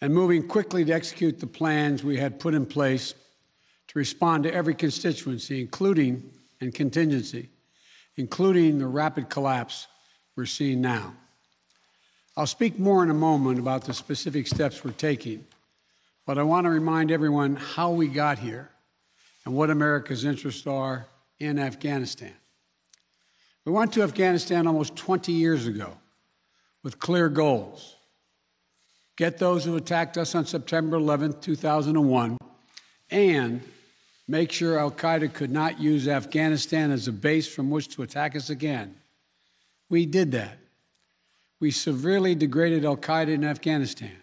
and moving quickly to execute the plans we had put in place to respond to every constituency, including and contingency, including the rapid collapse we're seeing now. I'll speak more in a moment about the specific steps we're taking, but I want to remind everyone how we got here and what America's interests are in Afghanistan. We went to Afghanistan almost 20 years ago with clear goals. Get those who attacked us on September 11, 2001, and make sure al-Qaeda could not use Afghanistan as a base from which to attack us again. We did that. We severely degraded al-Qaeda in Afghanistan.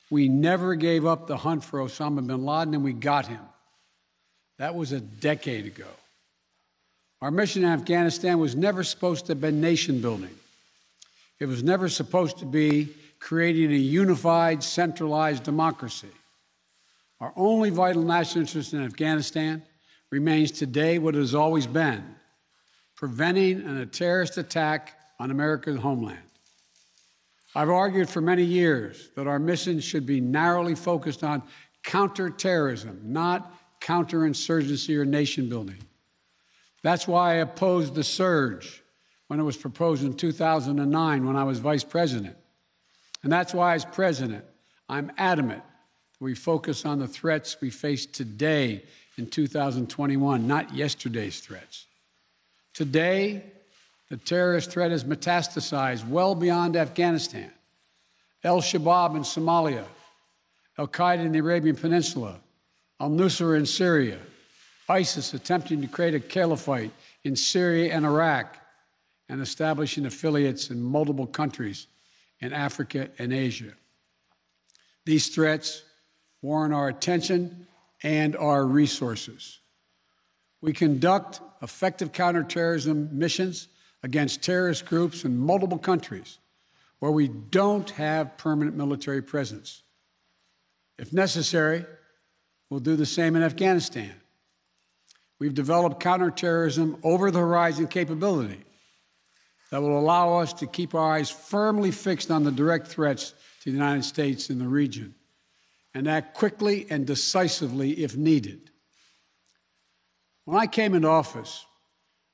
We never gave up the hunt for Osama bin Laden, and we got him. That was a decade ago. Our mission in Afghanistan was never supposed to have been nation building. It was never supposed to be creating a unified, centralized democracy. Our only vital national interest in Afghanistan remains today what it has always been: preventing a terrorist attack on America's homeland. I've argued for many years that our mission should be narrowly focused on counterterrorism, not counterinsurgency or nation building. That's why I opposed the surge when it was proposed in 2009 when I was vice president. And that's why, as president, I'm adamant that we focus on the threats we face today in 2021, not yesterday's threats. Today, the terrorist threat has metastasized well beyond Afghanistan. Al-Shabaab in Somalia, al-Qaeda in the Arabian Peninsula, al-Nusra in Syria, ISIS attempting to create a caliphate in Syria and Iraq, and establishing affiliates in multiple countries in Africa and Asia. These threats warrant our attention and our resources. We conduct effective counterterrorism missions against terrorist groups in multiple countries where we don't have permanent military presence. If necessary, we'll do the same in Afghanistan. We've developed counterterrorism over-the-horizon capability that will allow us to keep our eyes firmly fixed on the direct threats to the United States in the region and act quickly and decisively if needed. When I came into office,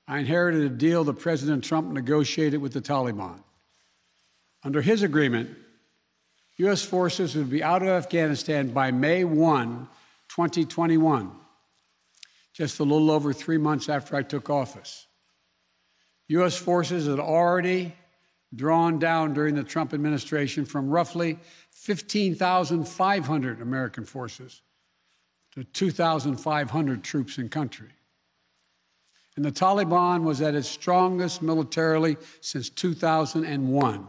I inherited a deal that President Trump negotiated with the Taliban. Under his agreement, U.S. forces would be out of Afghanistan by May 1, 2021, just a little over 3 months after I took office. U.S. forces had already drawn down during the Trump administration from roughly 15,500 American forces to 2,500 troops in country. And the Taliban was at its strongest militarily since 2001.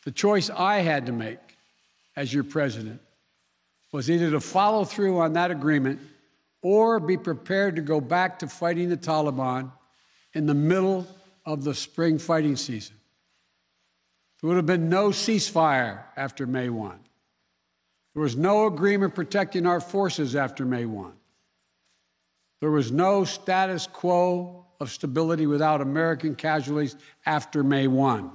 The choice I had to make as your president was either to follow through on that agreement or be prepared to go back to fighting the Taliban in the middle of the spring fighting season. There would have been no ceasefire after May 1. There was no agreement protecting our forces after May 1. There was no status quo of stability without American casualties after May 1.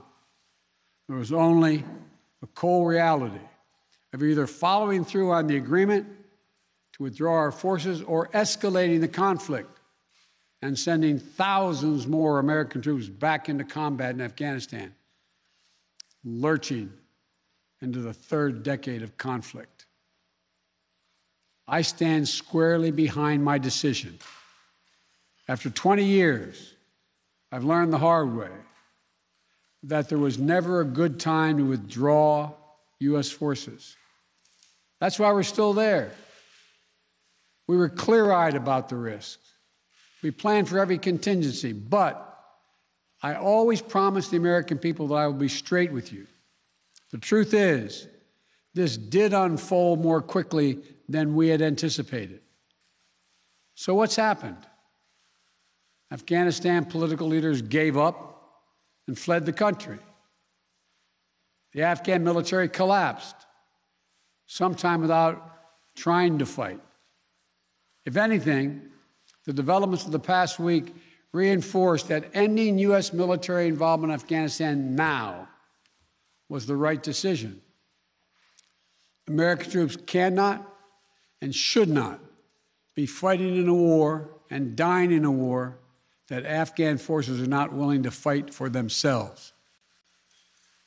There was only the cold reality of either following through on the agreement to withdraw our forces or escalating the conflict and sending thousands more American troops back into combat in Afghanistan, lurching into the third decade of conflict. I stand squarely behind my decision. After 20 years, I've learned the hard way that there was never a good time to withdraw U.S. forces. That's why we're still there. We were clear-eyed about the risks. We planned for every contingency, but I always promised the American people that I would be straight with you. The truth is, this did unfold more quickly than we had anticipated. So what's happened? Afghanistan political leaders gave up and fled the country. The Afghan military collapsed, sometime without trying to fight. If anything, the developments of the past week reinforced that ending U.S. military involvement in Afghanistan now was the right decision. American troops cannot and should not be fighting in a war and dying in a war that Afghan forces are not willing to fight for themselves.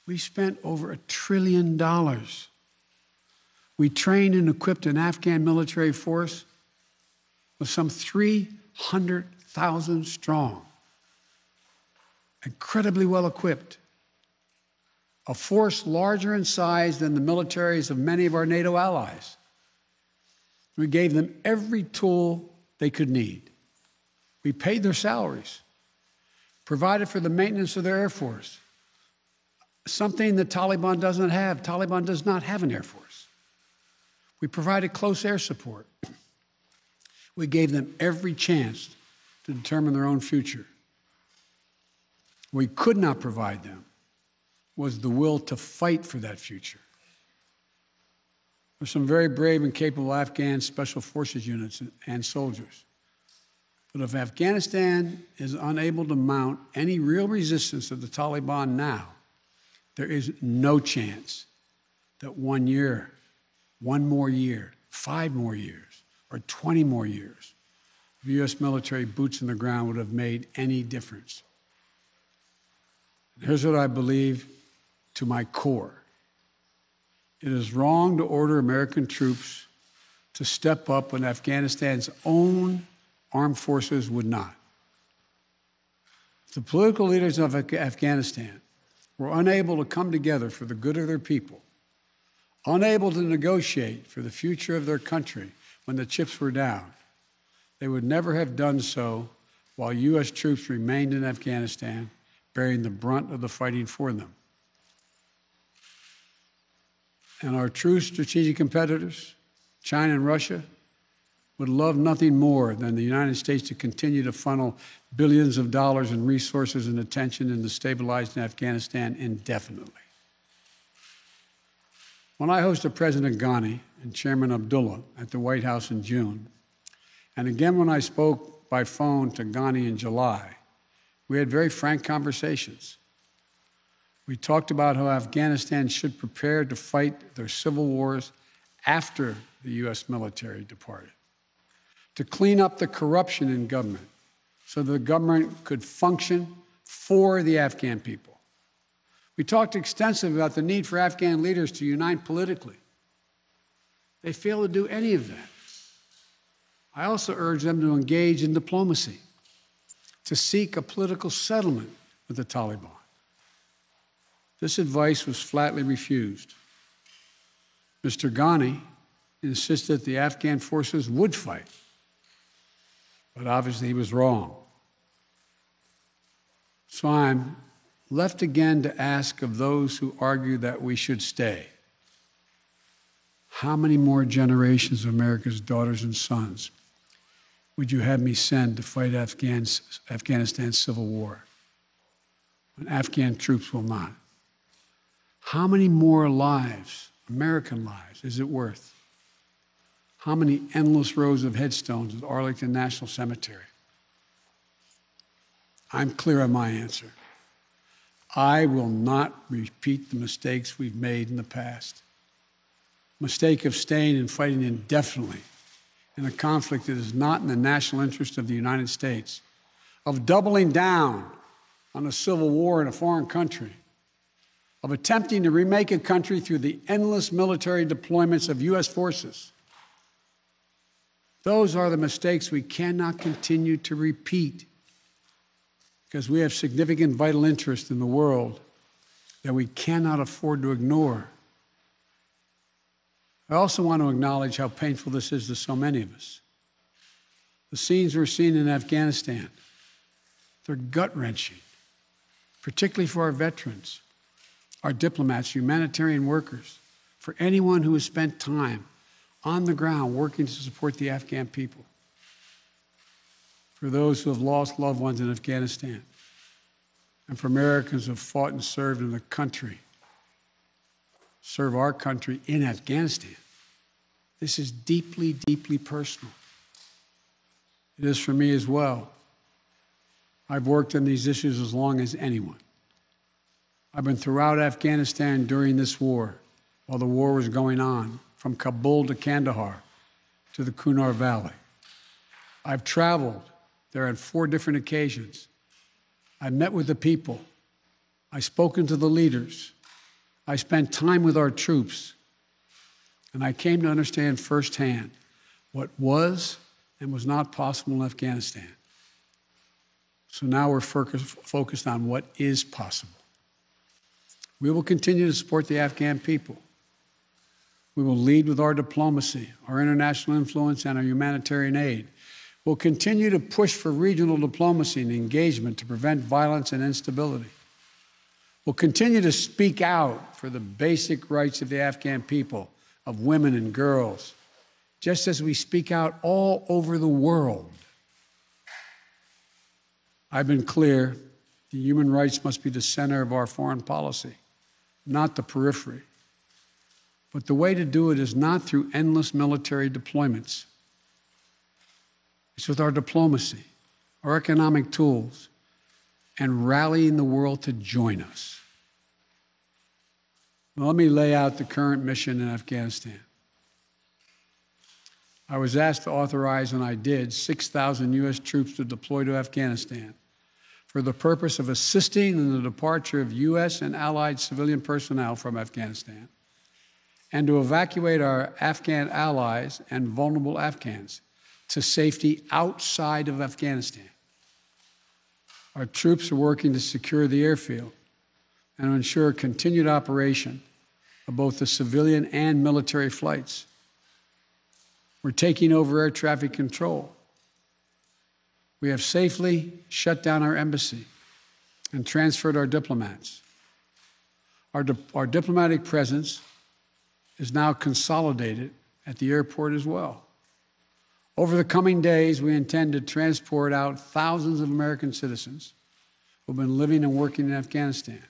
We spent over $1 trillion. We trained and equipped an Afghan military force with some 300,000 strong, incredibly well equipped, a force larger in size than the militaries of many of our NATO allies. We gave them every tool they could need. We paid their salaries, provided for the maintenance of their Air Force, something the Taliban doesn't have. Taliban does not have an Air Force. We provided close air support. We gave them every chance to determine their own future. What we could not provide them was the will to fight for that future. There's some very brave and capable Afghan special forces units and soldiers. But if Afghanistan is unable to mount any real resistance to the Taliban now, there is no chance that 1 year, 1 more year, 5 more years, or 20 more years of U.S. military boots on the ground would have made any difference. Here's what I believe to my core. It is wrong to order American troops to step up when Afghanistan's own armed forces would not. If the political leaders of Afghanistan were unable to come together for the good of their people, unable to negotiate for the future of their country when the chips were down, they would never have done so while U.S. troops remained in Afghanistan, bearing the brunt of the fighting for them. And our true strategic competitors, China and Russia, would love nothing more than the United States to continue to funnel billions of dollars in resources and attention into stabilizing Afghanistan indefinitely. When I hosted President Ghani and Chairman Abdullah at the White House in June, and again when I spoke by phone to Ghani in July, we had very frank conversations. We talked about how Afghanistan should prepare to fight their civil wars after the U.S. military departed, to clean up the corruption in government so the government could function for the Afghan people. We talked extensively about the need for Afghan leaders to unite politically. They failed to do any of that. I also urged them to engage in diplomacy, to seek a political settlement with the Taliban. This advice was flatly refused. Mr. Ghani insisted that the Afghan forces would fight, but obviously he was wrong. So I'm left again to ask of those who argue that we should stay, how many more generations of America's daughters and sons would you have me send to fight Afghanistan's civil war when Afghan troops will not? How many more lives, American lives, is it worth? How many endless rows of headstones at Arlington National Cemetery? I'm clear on my answer. I will not repeat the mistakes we've made in the past. Mistake of staying and fighting indefinitely in a conflict that is not in the national interest of the United States, of doubling down on a civil war in a foreign country, of attempting to remake a country through the endless military deployments of U.S. forces. Those are the mistakes we cannot continue to repeat because we have significant vital interest in the world that we cannot afford to ignore. I also want to acknowledge how painful this is to so many of us. The scenes we're seeing in Afghanistan, they're gut-wrenching, particularly for our veterans, our diplomats, humanitarian workers, for anyone who has spent time on the ground working to support the Afghan people, for those who have lost loved ones in Afghanistan, and for Americans who have fought and served in the country, serve our country in Afghanistan. This is deeply, deeply personal. It is for me as well. I've worked on these issues as long as anyone. I've been throughout Afghanistan during this war, while the war was going on, from Kabul to Kandahar to the Kunar Valley. I've traveled there on 4 different occasions. I met with the people. I've spoken to the leaders. I spent time with our troops. And I came to understand firsthand what was and was not possible in Afghanistan. So now we're focused on what is possible. We will continue to support the Afghan people. We will lead with our diplomacy, our international influence, and our humanitarian aid. We'll continue to push for regional diplomacy and engagement to prevent violence and instability. We'll continue to speak out for the basic rights of the Afghan people, of women and girls, just as we speak out all over the world. I've been clear that human rights must be the center of our foreign policy, not the periphery. But the way to do it is not through endless military deployments. It's with our diplomacy, our economic tools, and rallying the world to join us. Now, let me lay out the current mission in Afghanistan. I was asked to authorize, and I did, 6,000 U.S. troops to deploy to Afghanistan for the purpose of assisting in the departure of U.S. and allied civilian personnel from Afghanistan, and to evacuate our Afghan allies and vulnerable Afghans to safety outside of Afghanistan. Our troops are working to secure the airfield and to ensure continued operation of both the civilian and military flights. We're taking over air traffic control. We have safely shut down our embassy and transferred our diplomats. Our diplomatic presence is now consolidated at the airport as well. Over the coming days, we intend to transport out thousands of American citizens who have been living and working in Afghanistan.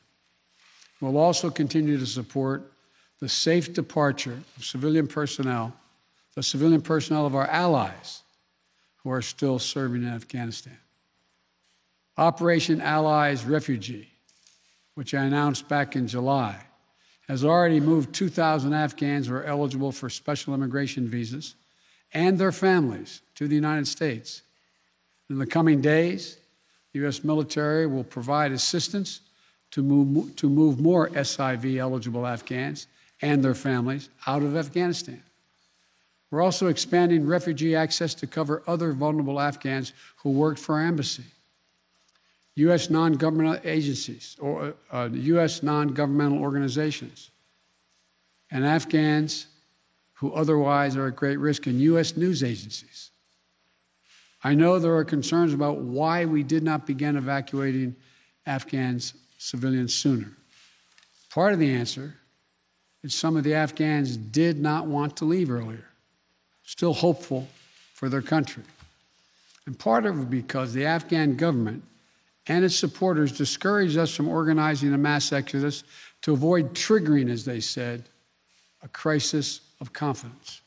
We'll also continue to support the safe departure of civilian personnel, the civilian personnel of our allies who are still serving in Afghanistan. Operation Allies Refugee, which I announced back in July, has already moved 2,000 Afghans who are eligible for special immigration visas and their families to the United States. In the coming days, the U.S. military will provide assistance to move more SIV-eligible Afghans and their families out of Afghanistan. We're also expanding refugee access to cover other vulnerable Afghans who worked for our embassy, U.S. non-governmental agencies, or U.S. non-governmental organizations, and Afghans who otherwise are at great risk, in U.S. news agencies. I know there are concerns about why we did not begin evacuating Afghans civilians sooner. Part of the answer is some of the Afghans did not want to leave earlier, still hopeful for their country. And part of it because the Afghan government and its supporters discouraged us from organizing a mass exodus to avoid triggering, as they said, a crisis of confidence.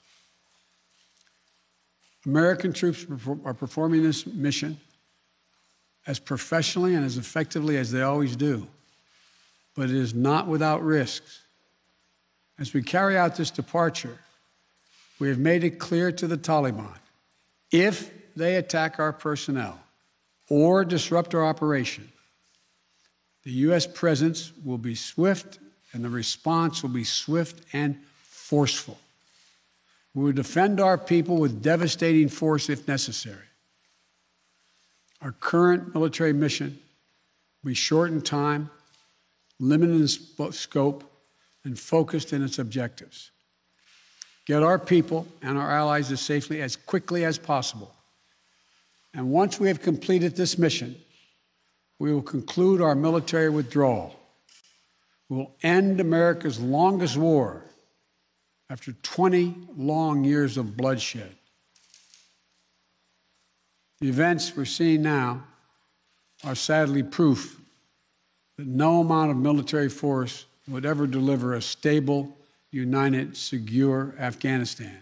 American troops are performing this mission as professionally and as effectively as they always do, but it is not without risks. As we carry out this departure, we have made it clear to the Taliban, if they attack our personnel or disrupt our operation, the U.S. presence will be swift and the response will be swift and forceful. We will defend our people with devastating force if necessary. Our current military mission will be short in time, limited in scope, and focused in its objectives. Get our people and our allies as safely as quickly as possible. And once we have completed this mission, we will conclude our military withdrawal. We will end America's longest war after 20 long years of bloodshed. The events we're seeing now are sadly proof that no amount of military force would ever deliver a stable, united, secure Afghanistan,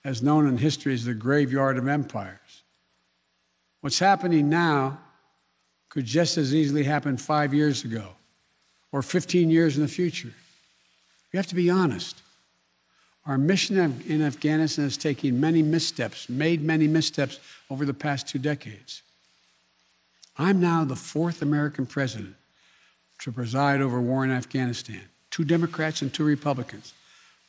as known in history as the graveyard of empires. What's happening now could just as easily happen 5 years ago or 15 years in the future. We have to be honest. Our mission in Afghanistan is taking many missteps, made many missteps over the past 2 decades. I'm now the 4th American president to preside over war in Afghanistan. 2 Democrats and 2 Republicans.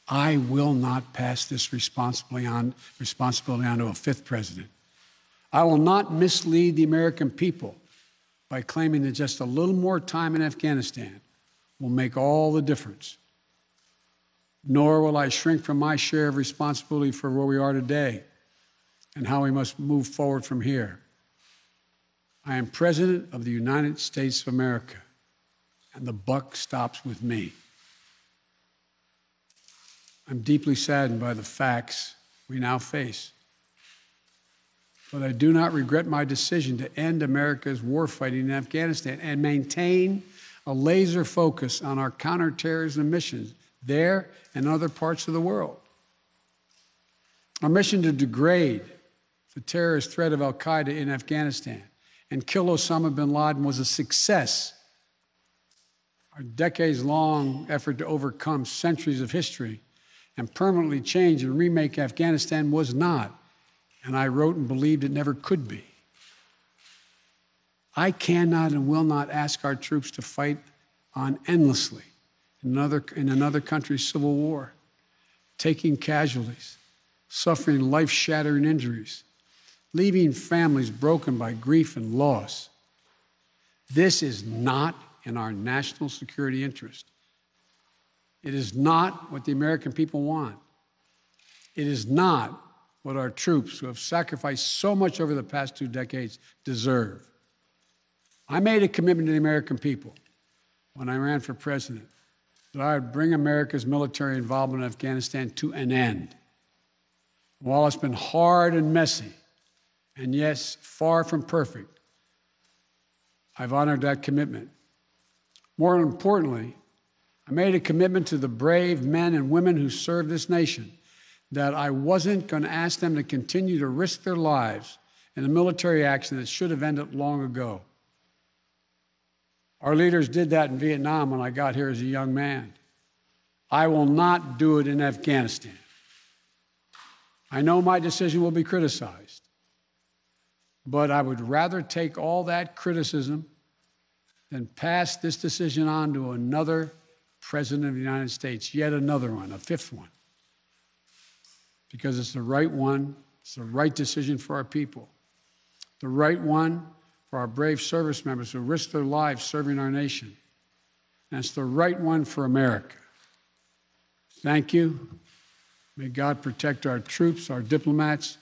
I will not pass this responsibility on to a 5th president. I will not mislead the American people by claiming that just a little more time in Afghanistan will make all the difference. Nor will I shrink from my share of responsibility for where we are today and how we must move forward from here. I am President of the United States of America, and the buck stops with me. I'm deeply saddened by the facts we now face, but I do not regret my decision to end America's warfighting in Afghanistan and maintain a laser focus on our counterterrorism missions there and other parts of the world. Our mission to degrade the terrorist threat of al-Qaeda in Afghanistan and kill Osama bin Laden was a success. Our decades-long effort to overcome centuries of history and permanently change and remake Afghanistan was not, and I wrote and believed it never could be. I cannot and will not ask our troops to fight on endlessly in another country's civil war, taking casualties, suffering life-shattering injuries, leaving families broken by grief and loss. This is not in our national security interest. It is not what the American people want. It is not what our troops, who have sacrificed so much over the past 2 decades, deserve. I made a commitment to the American people when I ran for president that I would bring America's military involvement in Afghanistan to an end. While it's been hard and messy, and yes, far from perfect, I've honored that commitment. More importantly, I made a commitment to the brave men and women who serve this nation that I wasn't going to ask them to continue to risk their lives in a military action that should have ended long ago. Our leaders did that in Vietnam when I got here as a young man. I will not do it in Afghanistan. I know my decision will be criticized, but I would rather take all that criticism than pass this decision on to another president of the United States, yet another one, a 5th one, because it's the right one, it's the right decision for our people, the right one for our brave service members who risk their lives serving our nation, and it's the right one for America. Thank you. May God protect our troops, our diplomats,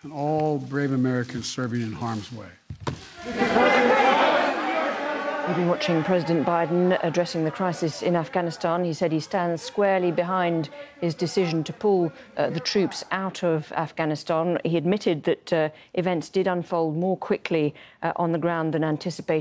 and all brave Americans serving in harm's way. We've been watching President Biden addressing the crisis in Afghanistan. He said he stands squarely behind his decision to pull the troops out of Afghanistan. He admitted that events did unfold more quickly on the ground than anticipated.